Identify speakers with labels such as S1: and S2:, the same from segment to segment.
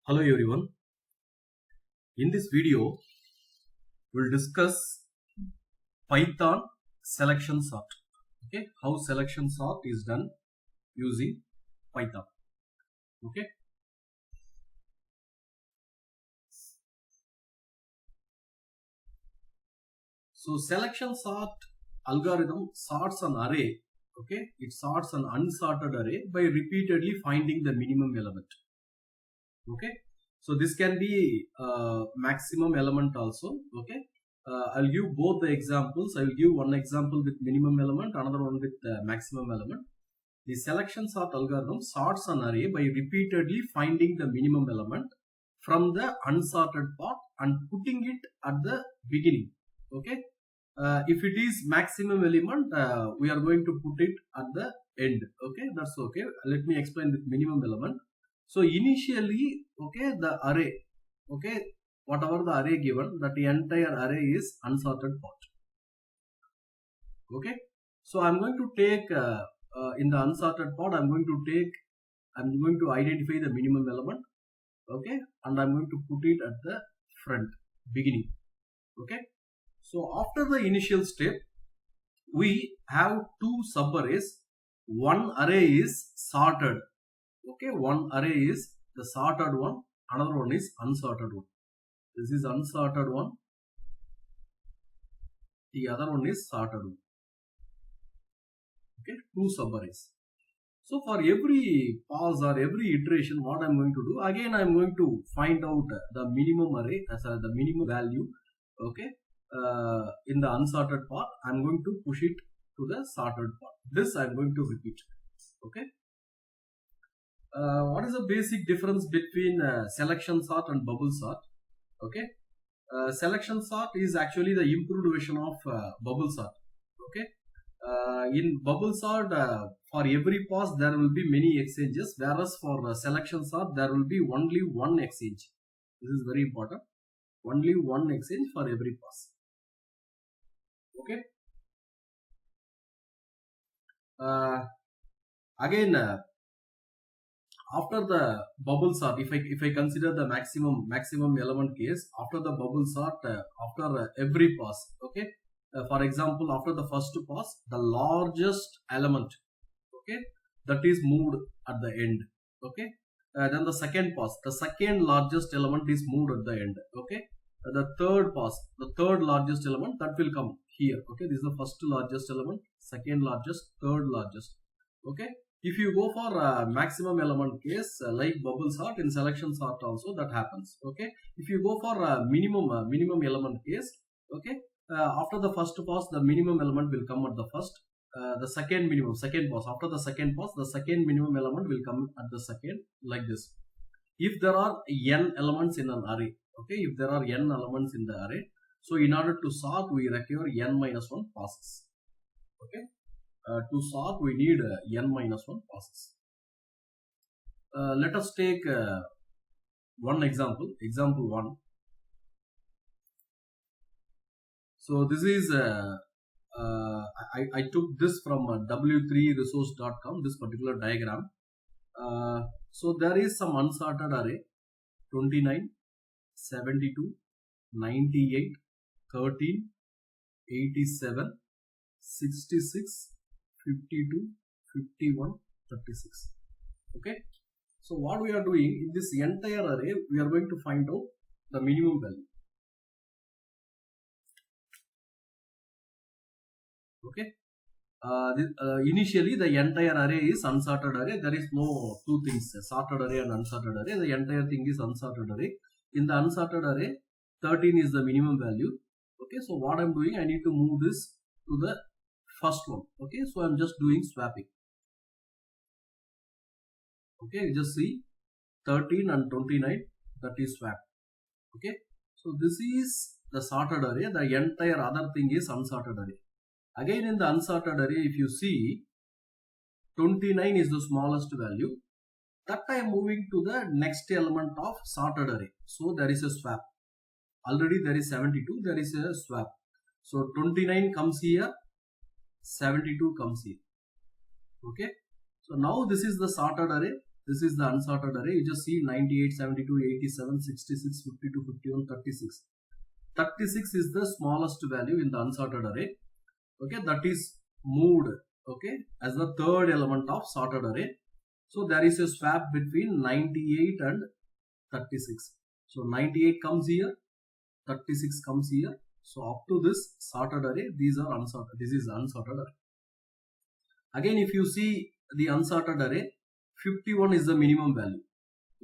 S1: Hello everyone. In this video, we'll discuss Python selection sort. Okay, how selection sort is done using Python. Okay. So selection sort algorithm sorts an array. Okay, it sorts an unsorted array by repeatedly finding the minimum element. Okay. So this can be maximum element also. Okay. I'll give both the examples. I will give one example with minimum element, another one with maximum element. The selection sort algorithm sorts an array by repeatedly finding the minimum element from the unsorted part and putting it at the beginning. Okay. If it is maximum element, we are going to put it at the end. Okay, that's okay. Let me explain with minimum element. So initially, okay, the array, okay, whatever the array given, that the entire array is unsorted part. Okay, so I'm going to take in the unsorted part, I'm going to identify the minimum element. Okay, and I'm going to put it at the front beginning. Okay, so after the initial step, we have two subarrays. One array is sorted. Okay, one array is the sorted one, another one is unsorted one. This is unsorted one, the other one is sorted one. Okay, two subarrays. So for every pass or every iteration, what I'm going to do, again I'm going to find out the minimum array as the minimum value. Okay, in the unsorted part, I'm going to push it to the sorted part. This I'm going to repeat. Okay. What is the basic difference between selection sort and bubble sort? Okay, selection sort is actually the improved version of bubble sort. Okay, in bubble sort, for every pass there will be many exchanges, whereas for selection sort there will be only one exchange. This is very important. Only one exchange for every pass. Okay. Again. After the bubble sort, if I consider the maximum element case, after the bubble sort, after every pass, okay, for example, after the first pass, the largest element, okay, that is moved at the end. Okay, then the second pass, the second largest element is moved at the end. Okay, the third pass, the third largest element, that will come here. Okay, this is the first largest element, second largest, third largest. Okay, if you go for maximum element case, like bubble sort, in selection sort also that happens. Okay, if you go for minimum element case, okay, after the first pass, the minimum element will come at the first. The second pass, after the second pass, the second minimum element will come at the second, like this. If there are n elements in an array, okay, if there are n elements in the array, so in order to sort, we require n minus 1 passes. Okay, to sort we need n minus 1 passes. Let us take one example, example 1. So this is I took this from w3resource.com, this particular diagram. So there is some unsorted array, 29, 72, 98, 13, 87, 66, 52, 51, 36. Okay. So what we are doing in this entire array, we are going to find out the minimum value. Okay. Initially the entire array is unsorted array. There is no two things, sorted array and unsorted array. The entire thing is unsorted array. In the unsorted array, 13 is the minimum value. Okay, so what I'm doing, I need to move this to the first one. Okay, so I'm just doing swapping. Okay, just see 13 and 29, that is swap. Okay, so this is the sorted array. The entire other thing is unsorted array. Again, in the unsorted array, if you see 29 is the smallest value, that I am moving to the next element of sorted array. So there is a swap. Already there is 72, there is a swap. So 29 comes here, 72 comes here. Okay, so now this is the sorted array. This is the unsorted array. You just see 98, 72, 87, 66, 52, 51, 36. 36 is the smallest value in the unsorted array. Okay, that is moved, okay, as the third element of sorted array. So there is a swap between 98 and 36. So 98 comes here, 36 comes here. So up to this sorted array, these are unsorted. This is unsorted array. Again, if you see the unsorted array, 51 is the minimum value.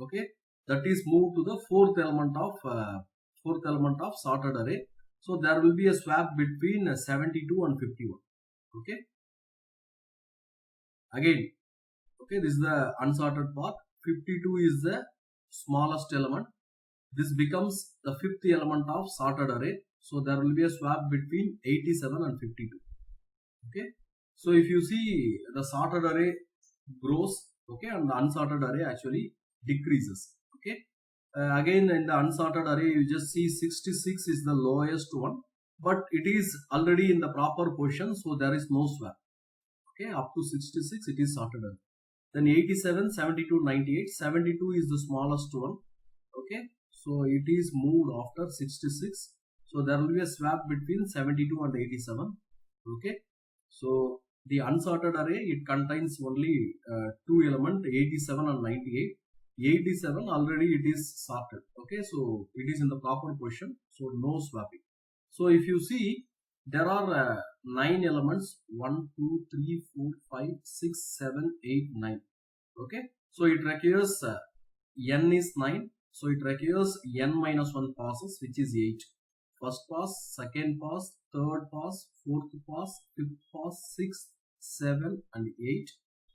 S1: Okay, that is moved to the fourth element of sorted array. So there will be a swap between 72 and 51. Okay. Again, okay, this is the unsorted part. 52 is the smallest element. This becomes the fifth element of sorted array. So there will be a swap between 87 and 52. Okay. So if you see, the sorted array grows, okay, and the unsorted array actually decreases. Okay. Again, in the unsorted array, you just see 66 is the lowest one, but it is already in the proper position, so there is no swap. Okay, up to 66 it is sorted array. Then 87, 72, 98, 72 is the smallest one. Okay, so it is moved after 66. So there will be a swap between 72 and 87. Okay, so the unsorted array, it contains only two elements, 87 and 98. 87 already it is sorted. Okay, so it is in the proper position, so no swapping. So if you see, there are 9 elements, 1, 2, 3, 4, 5, 6, 7, 8, 9. Okay, so it requires n is 9, so it requires n minus 1 passes, which is 8. First pass, second pass, third pass, fourth pass, fifth pass, 6, 7 and 8.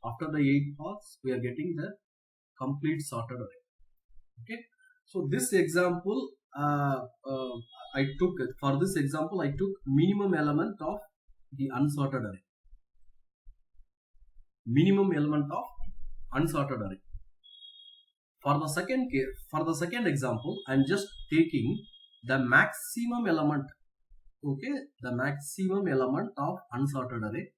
S1: After the 8 pass, we are getting the complete sorted array. Okay, so this example I took, for this example I took minimum element of the unsorted array. Minimum element of unsorted array. For the second example, I am just taking the maximum element. Okay, the maximum element of unsorted array.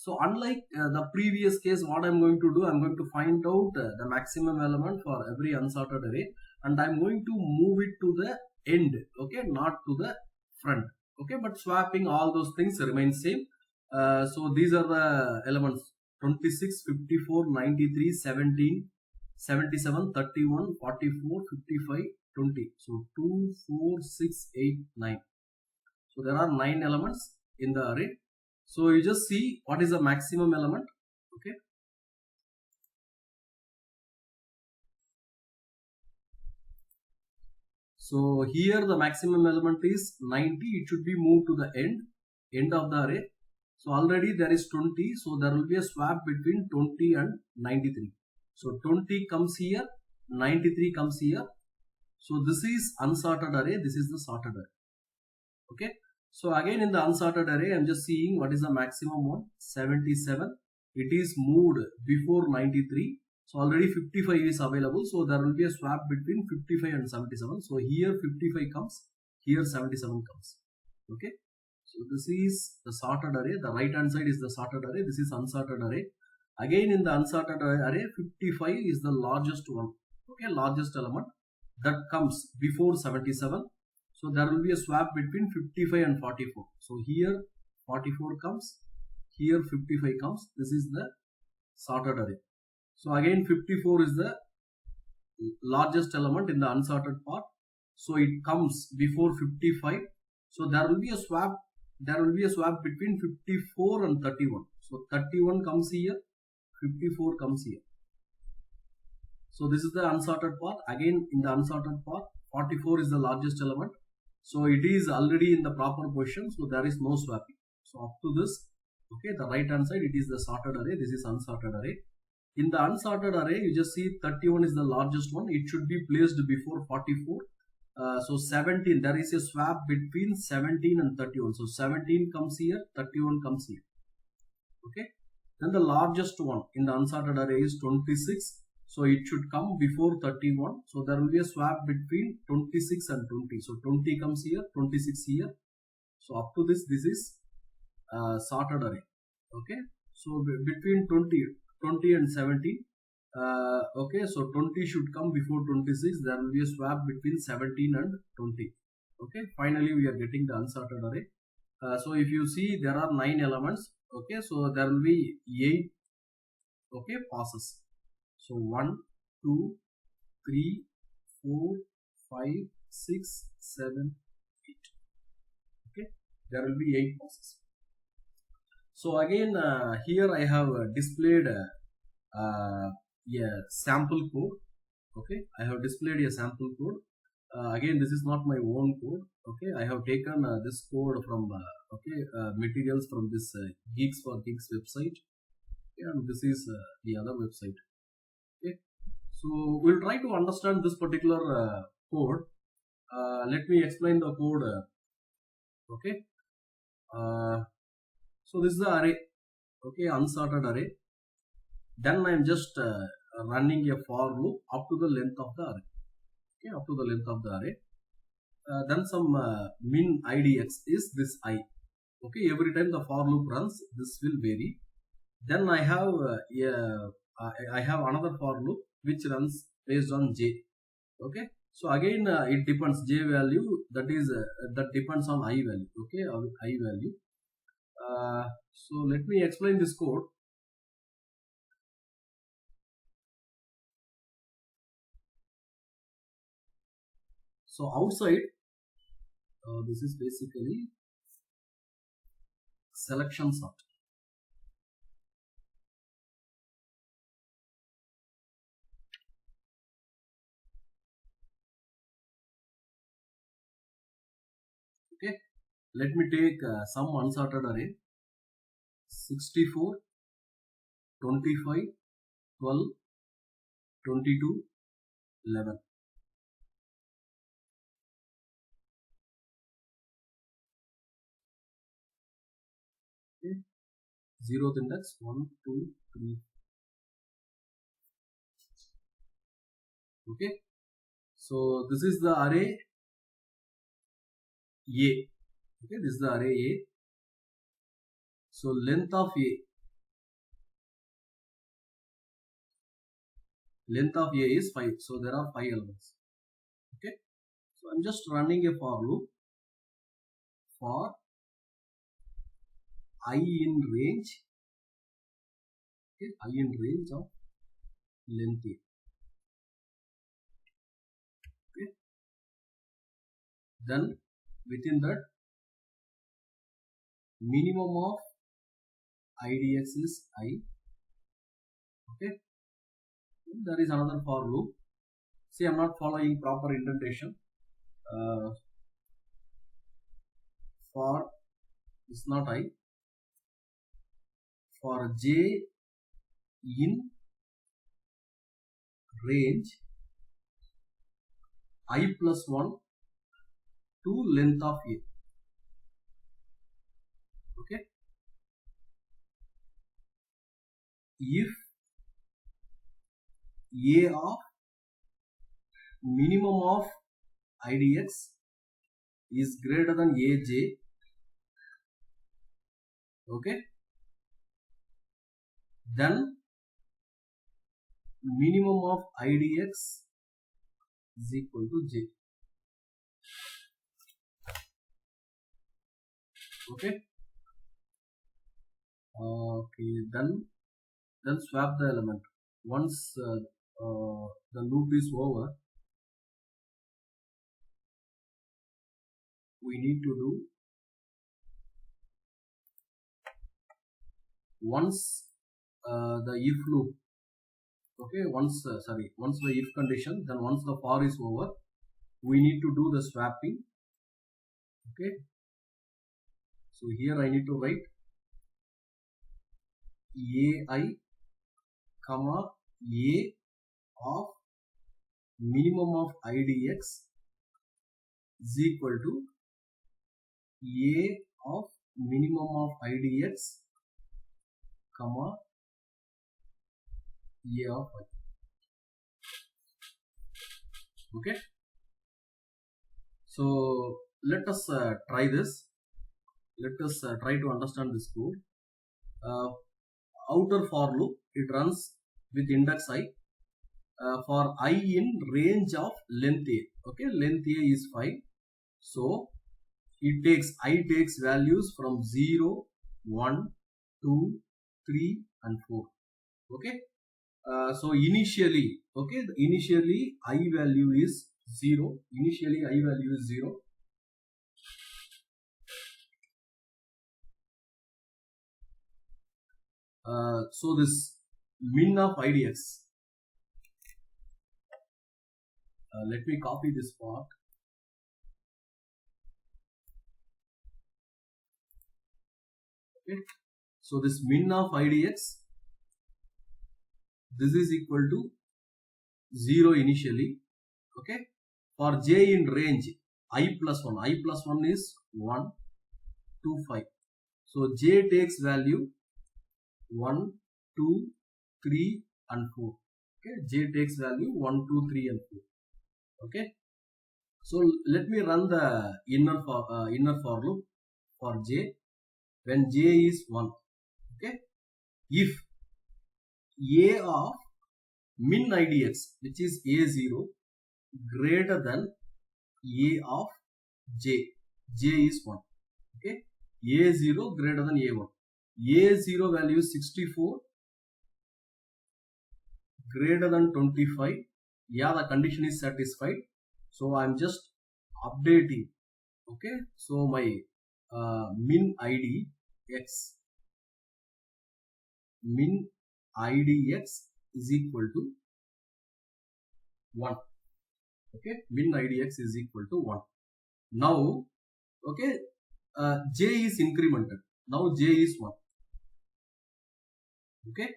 S1: So unlike the previous case, what I am going to do, I am going to find out the maximum element for every unsorted array, and I am going to move it to the end, okay, not to the front. Okay, but swapping, all those things remain same. So these are the elements: 26, 54, 93, 17, 77, 31, 44, 55, 20. So 2, 4, 6, 8, 9. So there are 9 elements in the array. So you just see what is the maximum element. Okay. So here the maximum element is 90. It should be moved to the end of the array. So already there is 20. So there will be a swap between 20 and 93. So 20 comes here, 93 comes here. So this is unsorted array. This is the sorted array. Okay. So again in the unsorted array, I am just seeing what is the maximum one, 77. It is moved before 93. So already 55 is available. So there will be a swap between 55 and 77. So here 55 comes, here 77 comes. Okay. So this is the sorted array. The right hand side is the sorted array. This is unsorted array. Again in the unsorted array, 55 is the largest one. Okay, largest element that comes before 77. So there will be a swap between 55 and 44. So here 44 comes, here 55 comes. This is the sorted array. So again 54 is the largest element in the unsorted part. So it comes before 55. So there will be a swap. There will be a swap between 54 and 31. So 31 comes here, 54 comes here. So this is the unsorted part. Again in the unsorted part, 44 is the largest element. So it is already in the proper position, so there is no swapping. So up to this, okay, the right hand side, it is the sorted array. This is unsorted array. In the unsorted array, you just see 31 is the largest one. It should be placed before 44. So 17, there is a swap between 17 and 31. So 17 comes here, 31 comes here. Okay. Then the largest one in the unsorted array is 26. So it should come before 31. So there will be a swap between 26 and 20. So 20 comes here, 26 here. So up to this, this is sorted array. Okay, so between 20 and 17. Okay, so 20 should come before 26. There will be a swap between 17 and 20. Okay, finally we are getting the unsorted array. So if you see, there are 9 elements. Okay, so there will be 8, okay, passes. So 1, 2, 3, 4, 5, 6, 7, 8. Okay, there will be 8 passes. So again, here I have displayed a sample code. Okay, I have displayed a sample code. Again, this is not my own code. Okay, I have taken this code from materials from this Geeks for Geeks website. Okay, and this is the other website. Okay, so we'll try to understand this particular code. Let me explain the code. Okay, so this is the array. Okay, unsorted array. Then I am just running a for loop up to the length of the array. Okay, up to the length of the array. Then some min idx is this I. Okay, every time the for loop runs, this will vary. Then I have I have another for loop which runs based on j. Okay, so again it depends, j value, that is that depends on I value. Okay, I value. So let me explain this code. So outside, this is basically selection sort. Okay, let me take some unsorted array: 64, 25, 12, 22, 11. Okay, 0th index 1, 2, 3. Okay, so this is the array A. Okay, this is the array A. So length of A is 5. So there are 5 elements. Okay, so I'm just running a for loop for I in range. Okay, I in range of length A. Okay, then within that, minimum of idx is I. Okay, there is another for loop. See, I'm not following proper indentation. For is not I. For j in range I plus 1 to length of A. Okay, if A of minimum of idx is greater than aj, okay, then minimum of idx is equal to j. Okay, okay, then swap the element. Once the loop is over, we need to do, once the if loop, okay, once the if condition, then once the for is over, we need to do the swapping. Okay, so here I need to write ai comma a of minimum of idx is equal to a of minimum of idx comma a of I. Okay, so let us try this. let us try to understand this code. Outer for loop, it runs with index I for I in range of length a. Okay, length a is 5. So I takes values from 0, 1, 2, 3 and 4. Okay, so initially I value is 0. Initially I value is 0. So this min of idx, let me copy this part. Okay, so this min of idx, this is equal to 0 initially. Okay, for j in range I plus 1 is 1, 2, 5. So j takes value 1, 2, 3 and 4. Okay, j takes value 1, 2, 3 and 4. Okay, so let me run the inner for loop for j when j is 1. Okay, if a of min idx, which is a0, greater than a of j is 1. Okay, a0 greater than a1. a0 value is 64, greater than 25. Yeah, the condition is satisfied. So I am just updating. Okay, so my min idx is equal to 1. Okay, min idx is equal to 1. Now, okay, j is incremented. Now j is 1. Okay,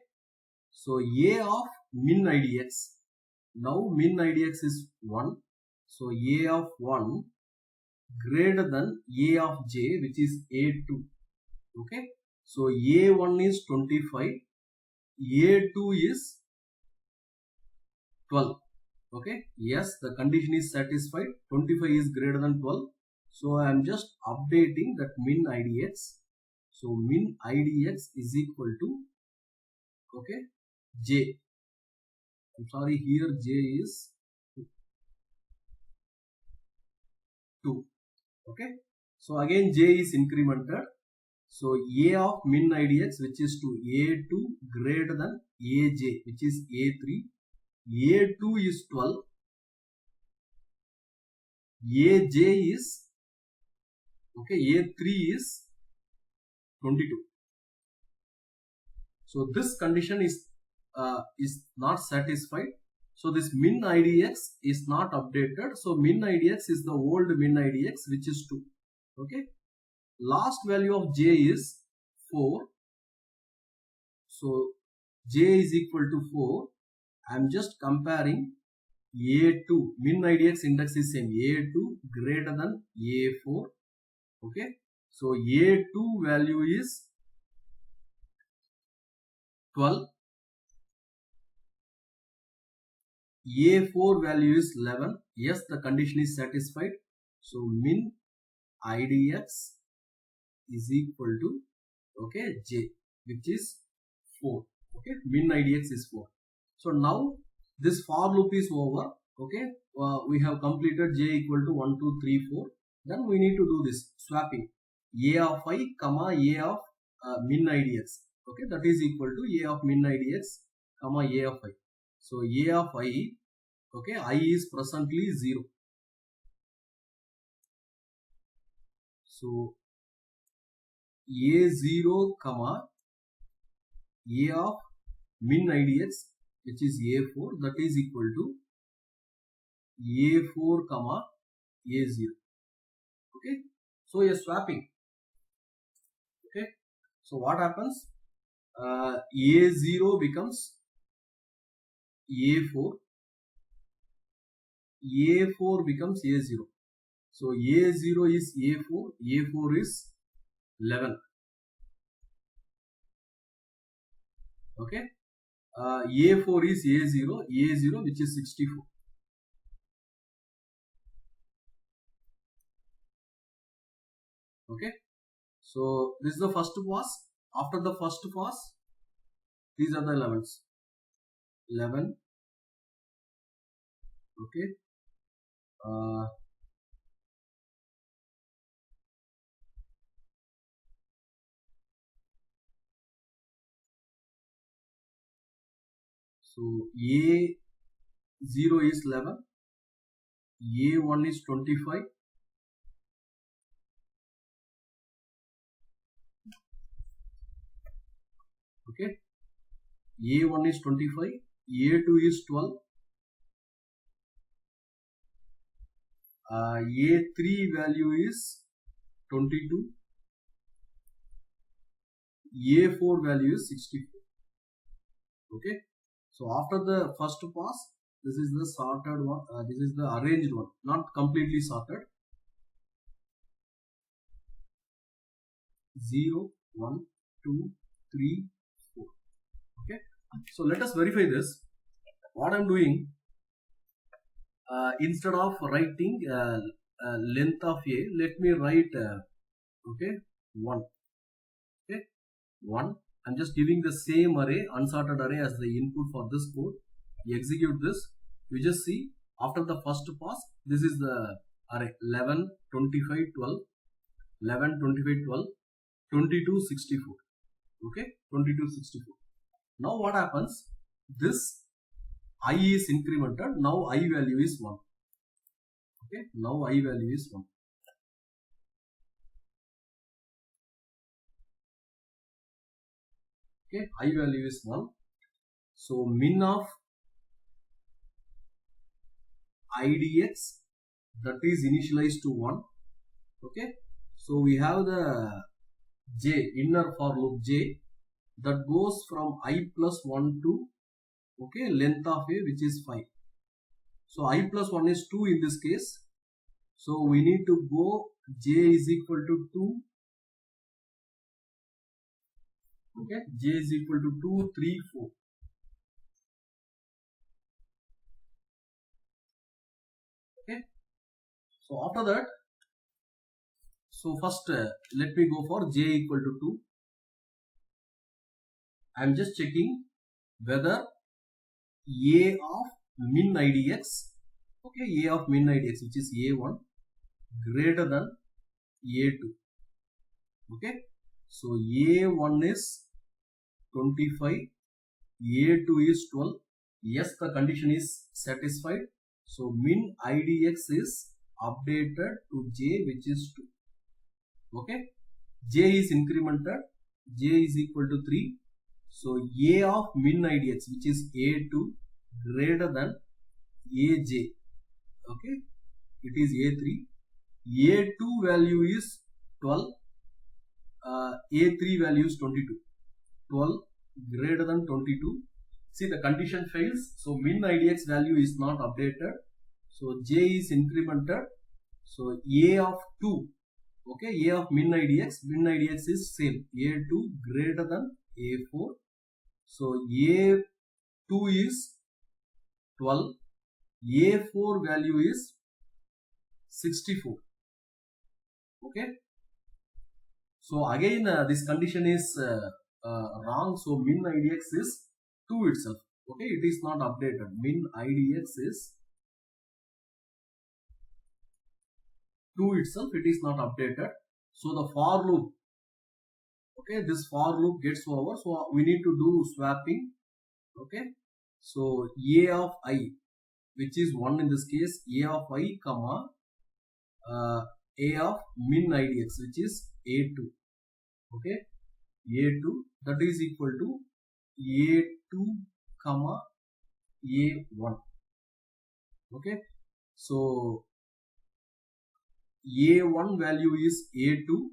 S1: so a of min idx, now min idx is 1. So a of 1 greater than a of j, which is a2. Okay, so a1 is 25, a2 is 12. Okay, yes, the condition is satisfied. 25 is greater than 12. So I am just updating that min idx. So min idx is equal to, okay, j. I'm sorry, here j is 2. Okay, so again j is incremented. So a of min idx, which is to a2 greater than aj, which is a3. a2 is 12. aj is, okay, a3 is 22. So this condition is not satisfied. So this min idx is not updated. So min idx is the old min idx, which is 2. Okay, last value of j is 4. So j is equal to 4. I am just comparing a2, min idx index is same, a2 greater than a4. Okay, so a2 value is 12, a4 value is 11. Yes, the condition is satisfied. So min idx is equal to, okay, j, which is 4. Okay, min idx is 4. So now this for loop is over. Okay, we have completed j equal to 1, 2, 3, 4. Then we need to do this swapping a of I comma a of min idx. Okay, that is equal to a of min idx comma a of I. So a of I, okay, I is presently 0. So a0 comma a of min idx, which is a4, that is equal to a4 comma a0. Okay, so a swapping. Okay, so what happens? a0 becomes a4, a4 becomes a0. So a0 is a4, a4 is 11. Okay, a4 is a0 which is 64. Okay, So this is the first pass. After the first pass, these are the 11s. 11. Okay. So A0 is 11. A1 is 25. Okay. A1 is 25. A2 is 12. A3 value is 22. A4 value is 64. Okay. So after the first pass, this is the sorted one. This is the arranged one, not completely sorted. 0, 1, 2, 3, 4. Okay. So let us verify this. What I am doing, instead of writing length of A, let me write okay, 1. Okay, 1. I'm just giving the same array, unsorted array, as the input for this code. We execute this. We just see after the first pass, this is the array 11, 25, 12, 11, 25, 12, 22, 64. Okay, 22, 64. Now what happens? This I is incremented. Now I value is 1. Okay, now I value is 1. Okay, I value is 1. So min of IDX, that is initialized to 1. Okay, so we have the J, inner for loop J, that goes from I plus 1 to, okay, length of A, which is 5. So I plus 1 is 2 in this case. So we need to go J is equal to 2. Okay, J is equal to 2, 3, 4. Okay, so after that, so first let me go for J equal to 2. I am just checking whether A of min IDX, okay, A of min IDX, which is A1, greater than A2. Okay, so A1 is 25, A2 is 12. Yes, the condition is satisfied. So min IDX is updated to J, which is 2. Okay, J is incremented. J is equal to 3. So A of min IDX, which is A2, greater than AJ. Okay, it is A3. A2 value is 12. A3 value is 22. 12 greater than 22. See, the condition fails. So min IDX value is not updated. So J is incremented. So A of 2. Okay, A of min IDX is same. A2 greater than A4. So A2 is 12. A4 value is 64. Okay. So again this condition is wrong. So min IDX is 2 itself. Okay, it is not updated. Min IDX is 2 itself. It is not updated. So the for loop. Okay, this for loop gets over. So we need to do swapping. Okay. So A of I, which is 1 in this case, A of I, comma A of min IDX, which is A2. Okay, A2, that is equal to A2 comma A1. Okay, so A1 value is A2,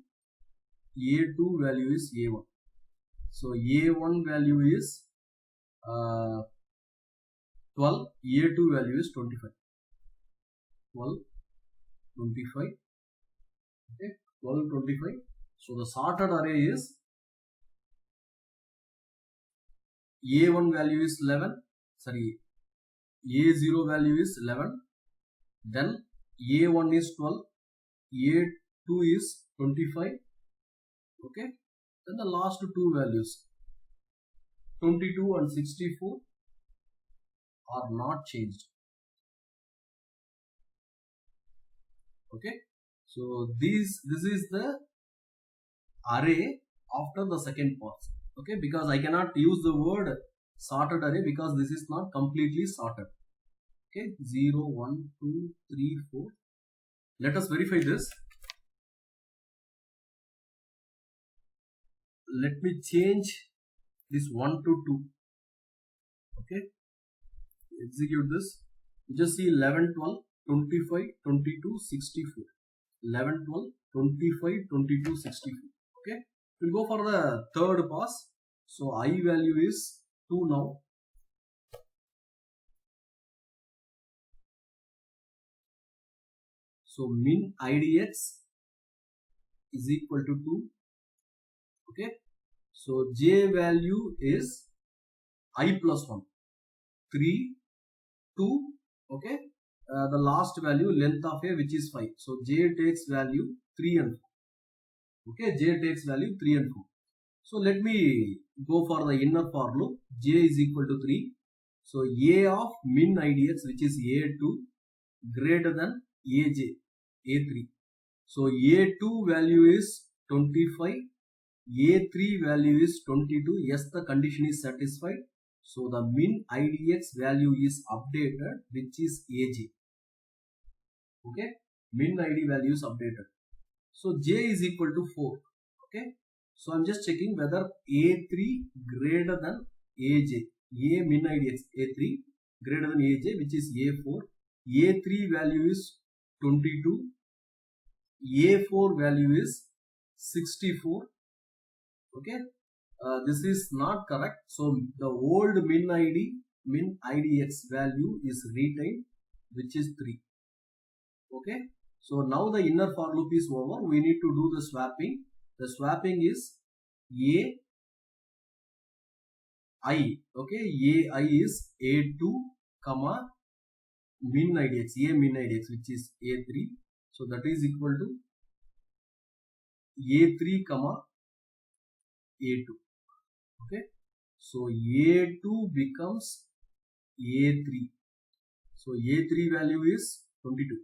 S1: A2 value is A1. So A1 value is 12, A2 value is 25. 12, 25. Okay, 12, 25. So the sorted array is A1 value is 11. Sorry, A0 value is 11. Then A1 is 12. A2 is 25. Okay, then the last two values 22 and 64 are not changed. Okay, so this is the array after the second pass. Okay, because I cannot use the word sorted array because this is not completely sorted. Okay, 0 1 2 3 4. Let us verify this. Let me change this 1 to 2. Okay, execute this. You just see 11 12 25 22 64. 11 12 25 22 64. Okay, we'll go for the third pass. So I value is 2 now. So min idx is equal to 2. Okay, so j value is I plus 1, 3 2. Okay, the last value length of a which is 5. So j takes value 3 and 4. Okay, j takes value 3 and 4. So let me go for the inner for loop. J is equal to 3. So a of min idx which is a2 greater than aj, a3. So a2 value is 25, a3 value is 22. Yes, the condition is satisfied. So the min idx value is updated, which is aj. Okay, min id value is updated. So j is equal to 4. Okay, so I'm just checking whether a3 greater than aj, a min idx a3 greater than aj, which is a4. a3 value is 22, a4 value is 64. Okay, this is not correct. So the old min idx value is retained, which is 3. Okay, so now the inner for loop is over. We need to do the swapping. The swapping is a I. Okay, a I is a2 comma min idx, a min idx which is a3. So that is equal to a3 comma a2. Okay, so a2 becomes a3. So a3 value is 22.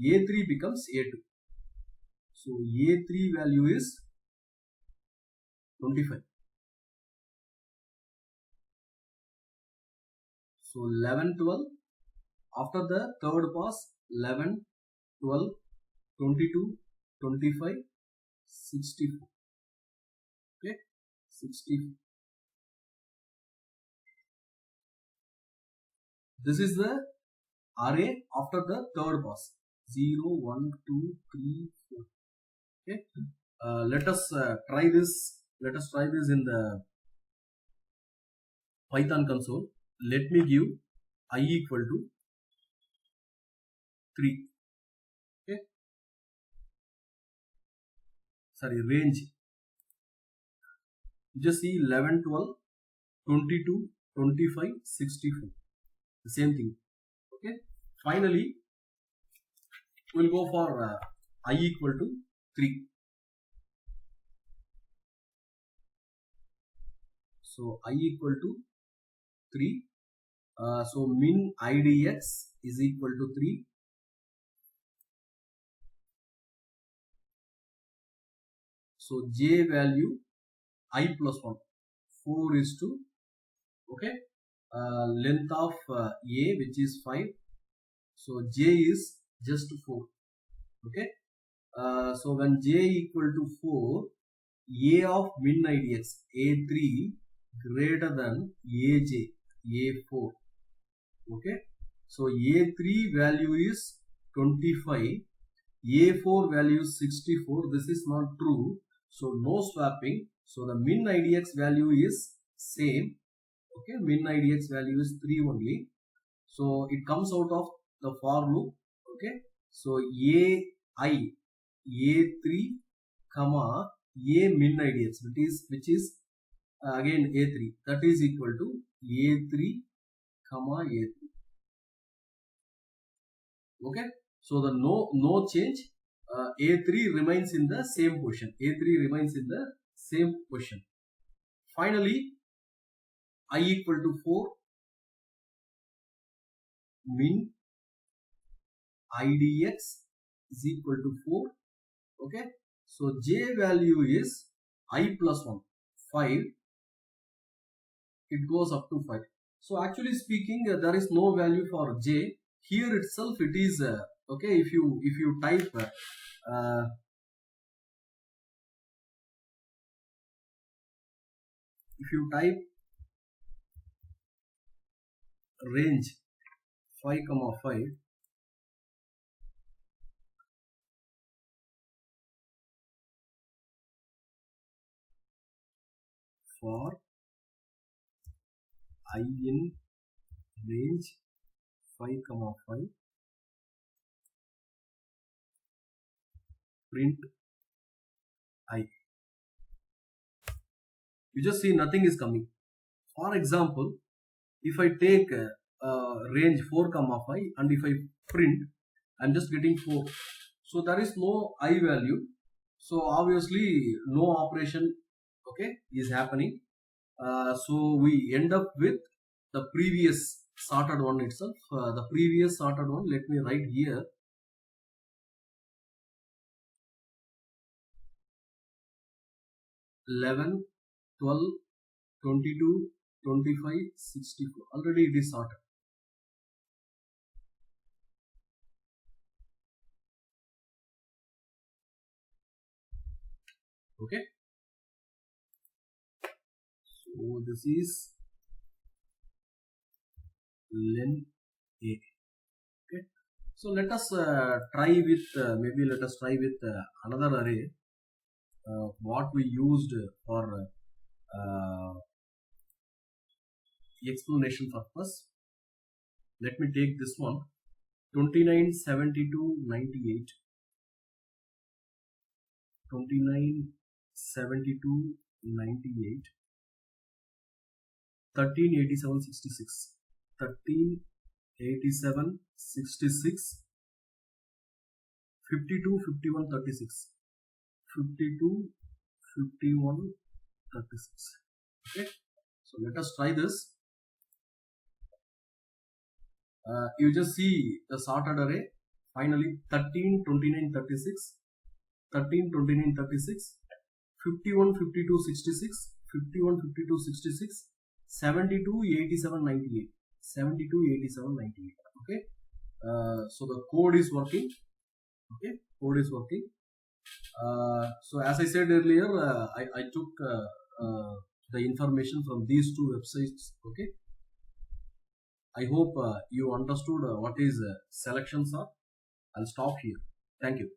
S1: a3 becomes a2. So a3 value is 25. So 11 12 after the third pass, 11 12 22 25 64. Okay, 64. This is the array after the third pass. 0 1 2 3 4. Okay, let us try this. Let us try this in the Python console. Let me give I equal to 3. Okay, sorry, range. You just see 11 12 22 25 64. The same thing. Okay, finally we'll go for I equal to 3. So I equal to 3. So min idx is equal to 3. So j value I plus 1, 4 is to, okay, length of a which is 5. So j is just 4. Okay, so when j equal to 4, a of min idx a3 greater than aj a4. Okay, so a3 value is 25, a4 value is 64. This is not true, so no swapping. So the min idx value is same. Okay, min idx value is 3 only. So it comes out of the for loop. Okay, so ai a3 comma a min idx which is again a3, that is equal to a3 comma a3. Okay, so the no change. A3 remains in the same position. A3 remains in the same position. Finally, I equal to 4, min IDX is equal to 4. Okay. So J value is I plus 1, 5. It goes up to 5. So actually speaking, there is no value for J. Here itself it is okay. If you type range 5, 5 for I in range 5, 5 print I. You just see nothing is coming. For example, if I take range 4, 5 and if I print, I'm just getting 4. So there is no I value. So obviously no operation, okay, is happening. So we end up with the previous sorted one itself. The previous sorted one, let me write here. (11, 12, 22, 25, 64. Already it is sorted. Okay. So this is len A. Okay. So let us try with another array. What we used for explanation purpose. Let me take this one. 29, 72, 98. 29, 72, 98. 13, 87, 66. 13, 87, 66. 52, 51, 36. 52, 51, 36. Okay. So let us try this. You just see the sorted array. Finally 13, 29, 36. 13, 29, 36. 51, 52, 66. 51, 52, 66. 72, 87, 98. 72, 87, 98. Okay. So the code is working. Okay. Code is working. So as I said earlier, I took the information from these two websites. Okay. I hope you understood what is selection sort. I'll stop here. Thank you.